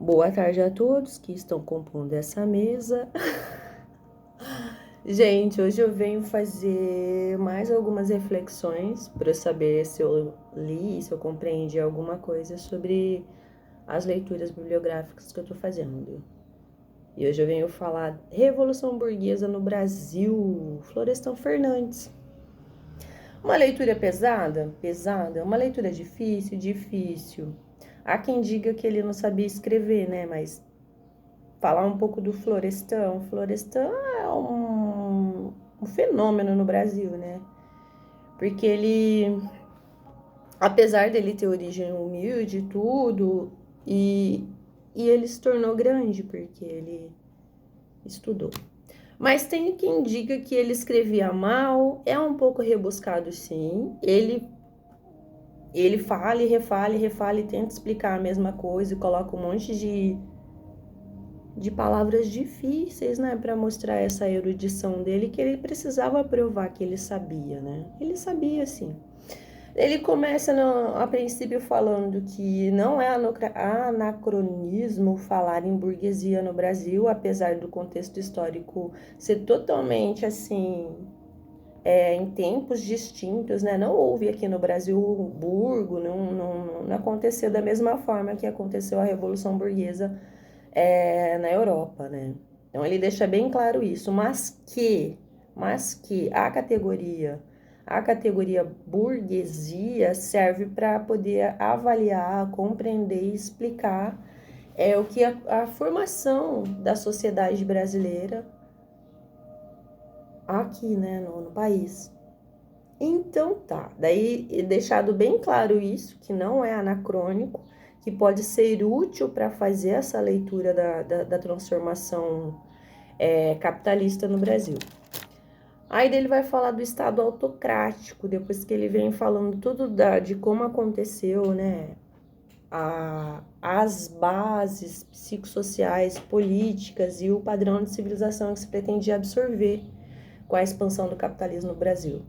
Boa tarde a todos que estão compondo essa mesa. Gente, hoje eu venho fazer mais algumas reflexões para saber se eu li, se eu compreendi alguma coisa sobre as leituras bibliográficas que eu estou fazendo. E hoje eu venho falar Revolução Burguesa no Brasil, Florestan Fernandes. Uma leitura pesada? Pesada. Uma leitura difícil? Difícil. Há quem diga que ele não sabia escrever, né? Mas falar um pouco do Florestan. O Florestan é um fenômeno no Brasil, né? Porque ele, apesar dele ter origem humilde e tudo, e ele se tornou grande porque ele estudou. Mas tem quem diga que ele escrevia mal, é um pouco rebuscado sim. Ele fala e refala e refala e tenta explicar a mesma coisa e coloca um monte de palavras difíceis, né, para mostrar essa erudição dele, que ele precisava provar que ele sabia, né? Ele sabia, sim. Ele começa a princípio falando que não é anacronismo falar em burguesia no Brasil, apesar do contexto histórico ser totalmente assim, em tempos distintos, né? Não houve aqui no Brasil o burgo, não aconteceu da mesma forma que aconteceu a Revolução Burguesa na Europa, né? Então ele deixa bem claro isso, mas que a categoria burguesia serve para poder avaliar, compreender e explicar o que a formação da sociedade brasileira aqui, né, no país. Então tá, daí deixado bem claro isso, que não é anacrônico, que pode ser útil para fazer essa leitura da transformação capitalista no Brasil. Aí dele vai falar do Estado autocrático, depois que ele vem falando tudo de como aconteceu, né, as bases psicossociais, políticas e o padrão de civilização que se pretendia absorver com a expansão do capitalismo no Brasil.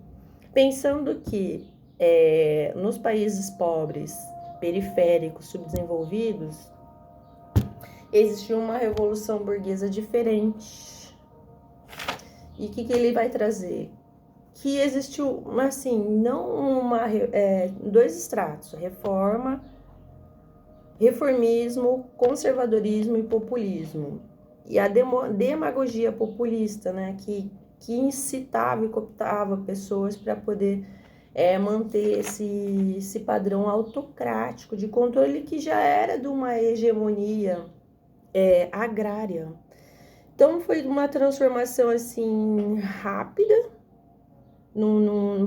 Pensando que nos países pobres, periféricos, subdesenvolvidos, existiu uma revolução burguesa diferente. E o que ele vai trazer? Que existiu, assim, não dois estratos, reformismo, conservadorismo e populismo. E a demagogia populista, né, que incitava e cooptava pessoas para poder manter esse padrão autocrático de controle que já era de uma hegemonia agrária. Então foi uma transformação assim rápida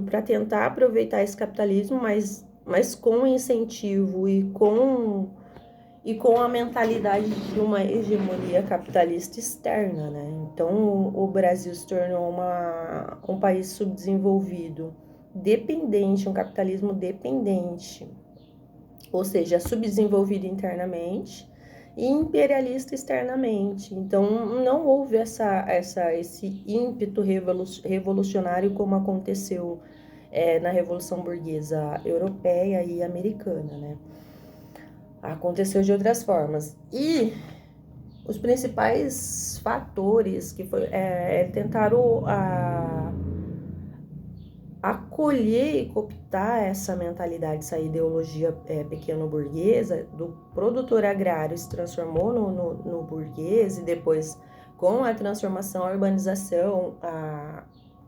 para tentar aproveitar esse capitalismo, mas com incentivo e com a mentalidade de uma hegemonia capitalista externa, né? Então o Brasil se tornou um país subdesenvolvido, dependente, um capitalismo dependente, ou seja, subdesenvolvido internamente e imperialista externamente. Então não houve esse ímpeto revolucionário como aconteceu na Revolução Burguesa Europeia e Americana, né? Aconteceu de outras formas. E os principais fatores que tentaram acolher e cooptar essa mentalidade, essa ideologia pequeno-burguesa, do produtor agrário se transformou no burguês, e depois, com a transformação, a urbanização,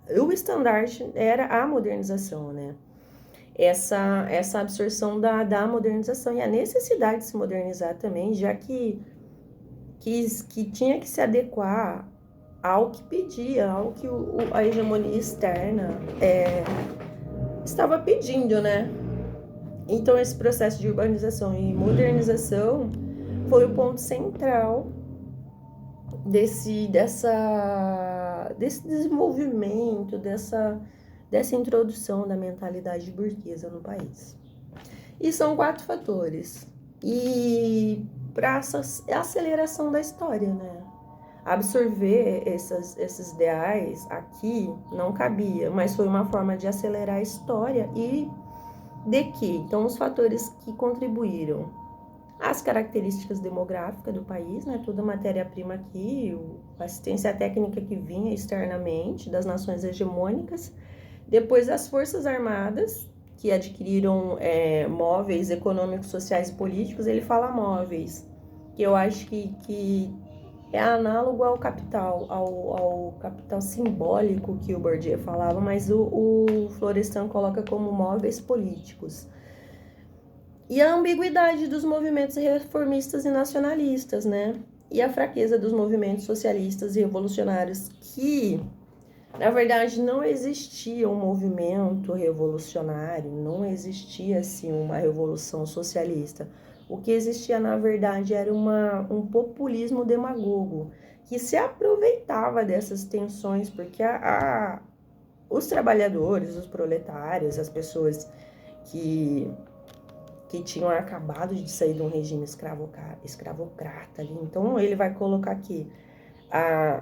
o estandarte era a modernização, né? Essa absorção da modernização e a necessidade de se modernizar também, já que tinha que se adequar ao que pedia, ao que a hegemonia externa estava pedindo, né? Então esse processo de urbanização e modernização foi o ponto central desse desenvolvimento, dessa introdução da mentalidade burguesa no país. E são 4 fatores. E para essa aceleração da história, né? Absorver esses ideais aqui não cabia, mas foi uma forma de acelerar a história e de que? Então, os fatores que contribuíram. as características demográficas do país, né? Toda a matéria-prima aqui, a assistência técnica que vinha externamente das nações hegemônicas. Depois, as Forças Armadas, que adquiriram móveis econômicos, sociais e políticos. Ele fala móveis, que eu acho que é análogo ao capital simbólico que o Bourdieu falava, mas o Florestan coloca como móveis políticos. E a ambiguidade dos movimentos reformistas e nacionalistas, né? E a fraqueza dos movimentos socialistas e revolucionários, que, na verdade, não existia um movimento revolucionário, não existia, assim, uma revolução socialista. O que existia, na verdade, era um populismo demagogo, que se aproveitava dessas tensões, porque os trabalhadores, os proletários, as pessoas que tinham acabado de sair de um regime escravocrata ali. Então, ele vai colocar aqui,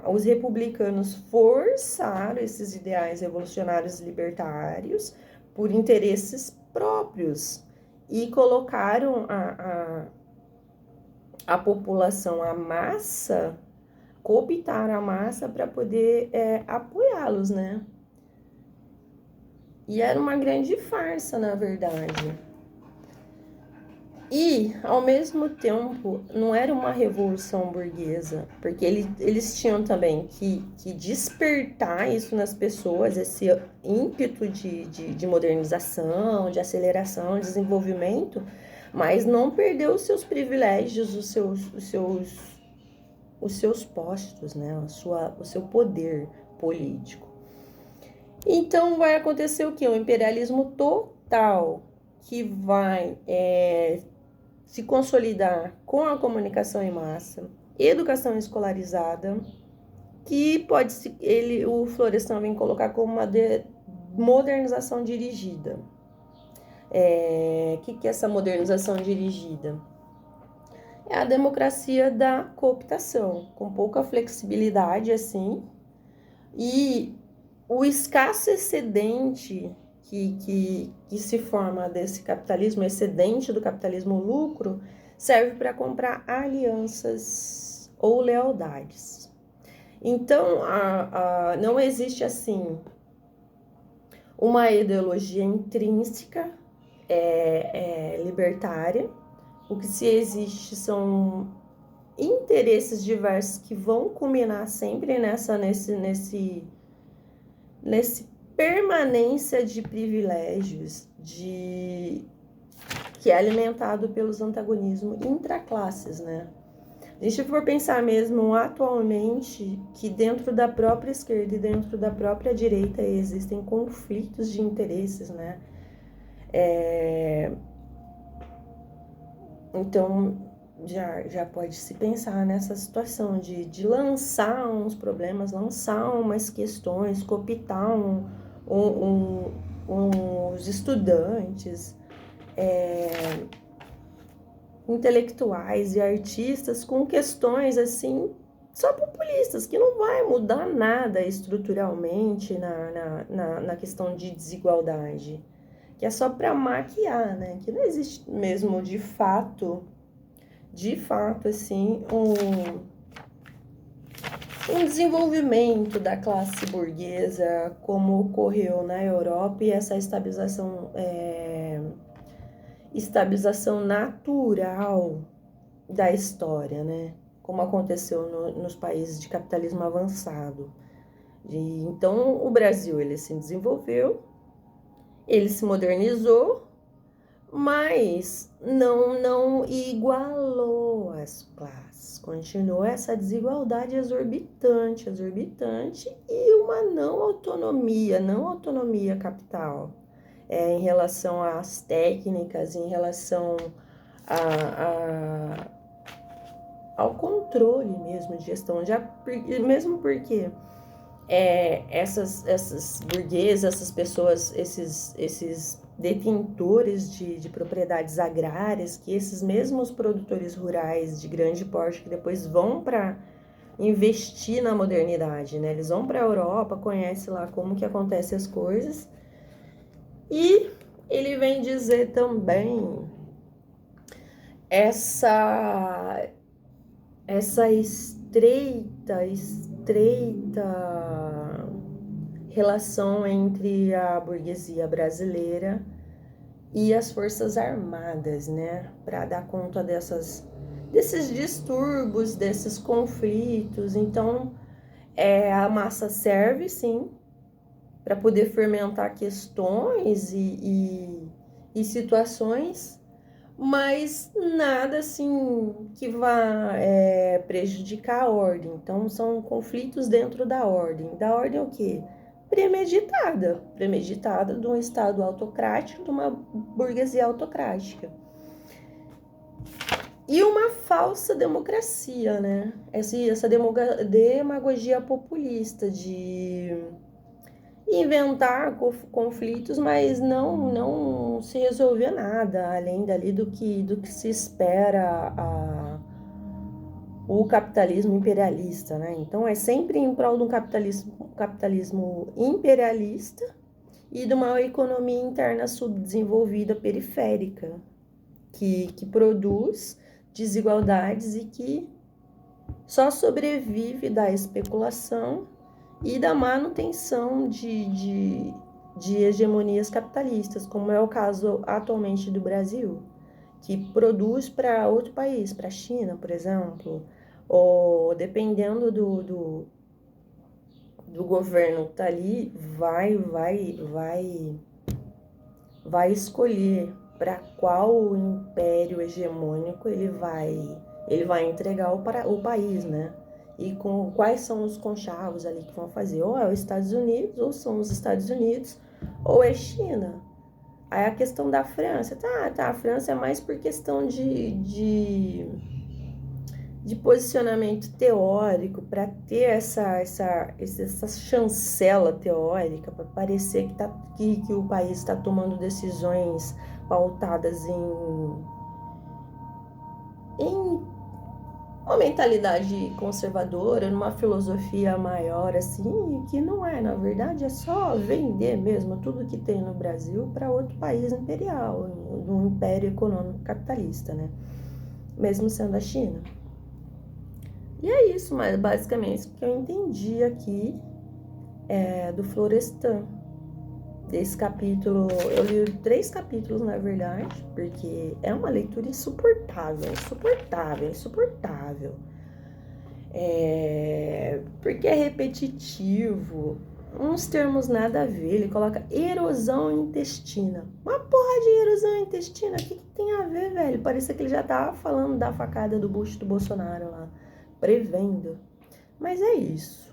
os republicanos forçaram esses ideais revolucionários e libertários por interesses próprios e colocaram a população, a massa, cooptaram a massa para poder apoiá-los, né? E era uma grande farsa, na verdade. E, ao mesmo tempo, não era uma revolução burguesa, porque eles tinham também que despertar isso nas pessoas, esse ímpeto de modernização, de aceleração, de desenvolvimento, mas não perder os seus privilégios, os seus postos, né? O seu poder político. Então, vai acontecer o quê? O imperialismo total, que vai se consolidar com a comunicação em massa, educação escolarizada, que o Florestan vem colocar como uma modernização dirigida. Que é essa modernização dirigida? É a democracia da cooptação, com pouca flexibilidade, assim, e o escasso excedente que se forma desse capitalismo, excedente do capitalismo lucro, serve para comprar alianças ou lealdades. Então, não existe, assim, uma ideologia intrínseca libertária. O que se existe são interesses diversos que vão culminar sempre nesse permanência de privilégios, que é alimentado pelos antagonismos intraclasses, né? A gente for pensar mesmo atualmente que dentro da própria esquerda e dentro da própria direita existem conflitos de interesses, né? Então, já pode se pensar nessa situação de lançar uns problemas, lançar umas questões, cooptar os estudantes, intelectuais e artistas com questões assim só populistas, que não vai mudar nada estruturalmente na questão de desigualdade, que é só para maquiar, né? Que não existe mesmo de fato assim, um desenvolvimento da classe burguesa como ocorreu na Europa, e essa estabilização natural da história, né? Como aconteceu nos países de capitalismo avançado. Então, o Brasil, ele se desenvolveu, ele se modernizou, mas não igualou as classes. Continuou essa desigualdade exorbitante, e uma não autonomia capital em relação às técnicas, em relação ao controle mesmo de gestão, mesmo porque essas burguesas, essas pessoas, esses detentores de propriedades agrárias, que esses mesmos produtores rurais de grande porte que depois vão para investir na modernidade, né? Eles vão para a Europa, conhecem lá como que acontecem as coisas, e ele vem dizer também essa estreita relação entre a burguesia brasileira e as Forças Armadas, né, para dar conta desses distúrbios, desses conflitos. Então, a massa serve, sim, para poder fermentar questões e situações, mas nada assim que vá prejudicar a ordem. Então, são conflitos dentro da ordem. Da ordem o quê? Premeditada de um Estado autocrático, de uma burguesia autocrática. E uma falsa democracia, né? Essa demagogia populista de inventar conflitos, mas não se resolver nada, além dali do que se espera o capitalismo imperialista, né? Então é sempre em prol de um capitalismo imperialista e de uma economia interna subdesenvolvida periférica, que produz desigualdades e que só sobrevive da especulação e da manutenção de hegemonias capitalistas, como é o caso atualmente do Brasil, que produz para outro país, para a China, por exemplo, ou dependendo do governo que está ali, vai escolher para qual império hegemônico ele vai entregar o país, né? E com quais são os conchavos ali que vão fazer. Ou é os Estados Unidos, ou são os Estados Unidos, ou é China. Aí a questão da França, a França é mais por questão de posicionamento teórico, para ter essa chancela teórica, para parecer que o país está tomando decisões pautadas em uma mentalidade conservadora, numa filosofia maior, assim, que não é, na verdade, é só vender mesmo tudo que tem no Brasil para outro país imperial, um império econômico capitalista, né? Mesmo sendo a China. E é isso, mas basicamente o que eu entendi aqui do Florestan. Desse capítulo, eu li 3 capítulos, na verdade, porque é uma leitura insuportável. Porque é repetitivo, uns termos nada a ver. Ele coloca erosão intestina. Uma porra de erosão intestina, o que tem a ver, velho? Parecia que ele já tava falando da facada do bucho do Bolsonaro lá, prevendo. Mas é isso.